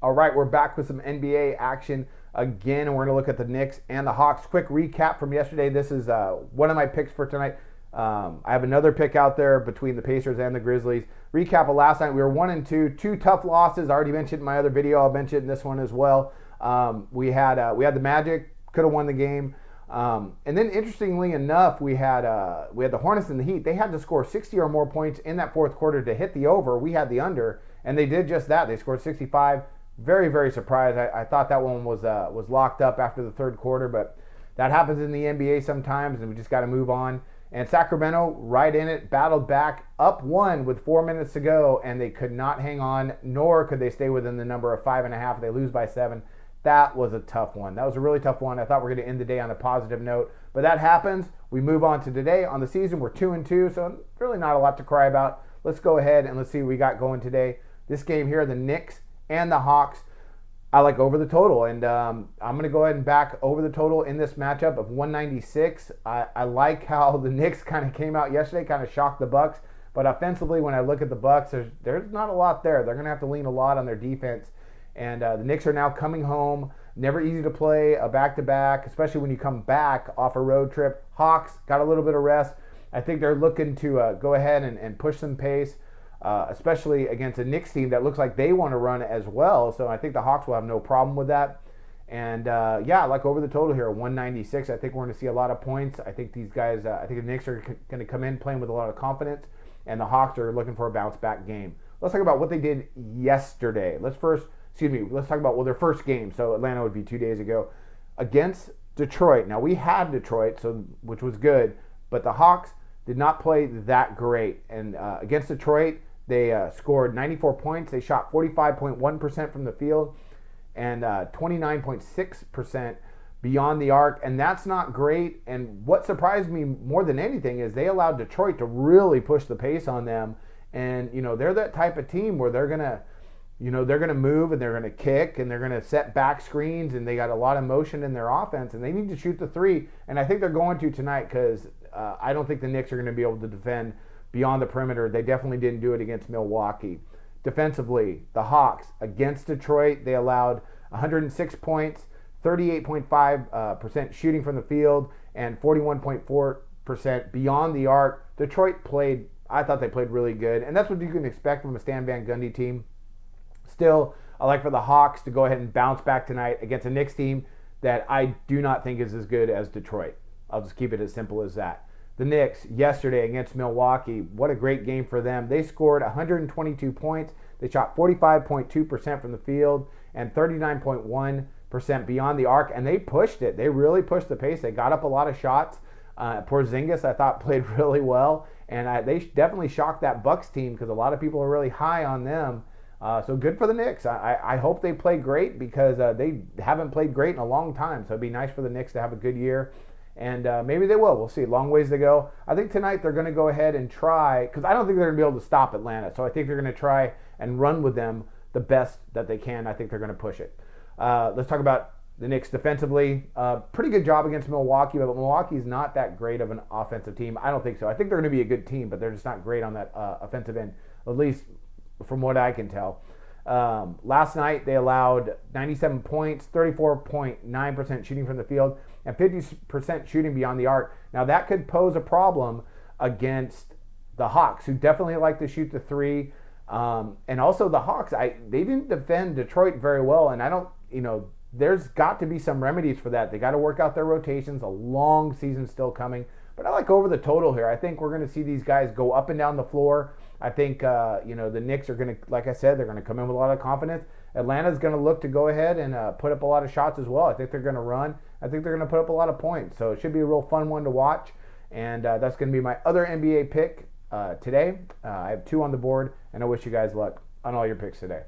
All right, we're back with some NBA action again, and we're going to look at the Knicks and the Hawks. Quick recap from yesterday. This is one of my picks for tonight. I have another pick out there between the Pacers and the Grizzlies. Recap of last night, we were 1-2, two tough losses. I already mentioned in my other video. I'll mention it in this one as well. We had the Magic, could have won the game. And then interestingly enough, we had the Hornets and the Heat. They had to score 60 or more points in that fourth quarter to hit the over. We had the under, and they did just that. They scored 65. Very, very surprised. I thought that one was locked up after the third quarter, but that happens in the NBA sometimes, and we just got to move on. And Sacramento, right in it, battled back, up one with 4 minutes to go, and they could not hang on, nor could they stay within the number of 5.5. They lose by 7. That was a tough one. That was a really tough one. I thought we were going to end the day on a positive note, but that happens. We move on to today. On the season, we're 2-2, so really not a lot to cry about. Let's go ahead and let's see what we got going today. This game here, the Knicks and the Hawks, I like over the total, and I'm going to go ahead and back over the total in this matchup of 196. I like how the Knicks kind of came out yesterday, kind of shocked the Bucks, but offensively, when I look at the Bucks, there's not a lot there. They're going to have to lean a lot on their defense, and the Knicks are now coming home. Never easy to play a back-to-back, especially when you come back off a road trip. Hawks got a little bit of rest. I think they're looking to go ahead and push some pace. Especially against a Knicks team that looks like they want to run as well. So I think the Hawks will have no problem with that. And yeah, I like over the total here, 196. I think we're going to see a lot of points. I think these guys, I think the Knicks are going to come in playing with a lot of confidence, and the Hawks are looking for a bounce back game. Let's talk about what they did yesterday. Let's talk about their first game. So Atlanta would be 2 days ago against Detroit. Now we had Detroit, which was good, but the Hawks did not play that great. And against Detroit, they scored 94 points. They shot 45.1% from the field and 29.6% beyond the arc. And that's not great. And what surprised me more than anything is they allowed Detroit to really push the pace on them. And, they're that type of team where they're going to move and they're going to kick and they're going to set back screens, and they got a lot of motion in their offense, and they need to shoot the three. And I think they're going to tonight because I don't think the Knicks are going to be able to defend beyond the perimeter. They definitely didn't do it against Milwaukee. Defensively, the Hawks against Detroit, they allowed 106 points, 38.5% shooting from the field, and 41.4% beyond the arc. Detroit I thought they played really good, and that's what you can expect from a Stan Van Gundy team. Still, I like for the Hawks to go ahead and bounce back tonight against a Knicks team that I do not think is as good as Detroit. I'll just keep it as simple as that. The Knicks yesterday against Milwaukee, what a great game for them. They scored 122 points. They shot 45.2% from the field and 39.1% beyond the arc, and they pushed it. They really pushed the pace. They got up a lot of shots. Porzingis, I thought, played really well, and they definitely shocked that Bucks team because a lot of people are really high on them. So good for the Knicks. I hope they play great because they haven't played great in a long time. So it'd be nice for the Knicks to have a good year. And maybe they will. We'll see. Long ways to go. I think tonight they're going to go ahead and try, because I don't think they're going to be able to stop Atlanta. So I think they're going to try and run with them the best that they can. I think they're going to push it. Let's talk about the Knicks defensively. Pretty good job against Milwaukee, but Milwaukee's not that great of an offensive team. I don't think so. I think they're going to be a good team, but they're just not great on that offensive end, at least from what I can tell. Last night they allowed 97 points, 34.9% shooting from the field, and 50% shooting beyond the arc. Now that could pose a problem against the Hawks, who definitely like to shoot the three. And also the Hawks, they didn't defend Detroit very well, and I don't, there's got to be some remedies for that. They got to work out their rotations. A long season still coming. But I like over the total here. I think we're going to see these guys go up and down the floor. I think, the Knicks are going to, like I said, they're going to come in with a lot of confidence. Atlanta's going to look to go ahead and put up a lot of shots as well. I think they're going to run. I think they're going to put up a lot of points. So it should be a real fun one to watch. And that's going to be my other NBA pick today. I have 2 on the board, and I wish you guys luck on all your picks today.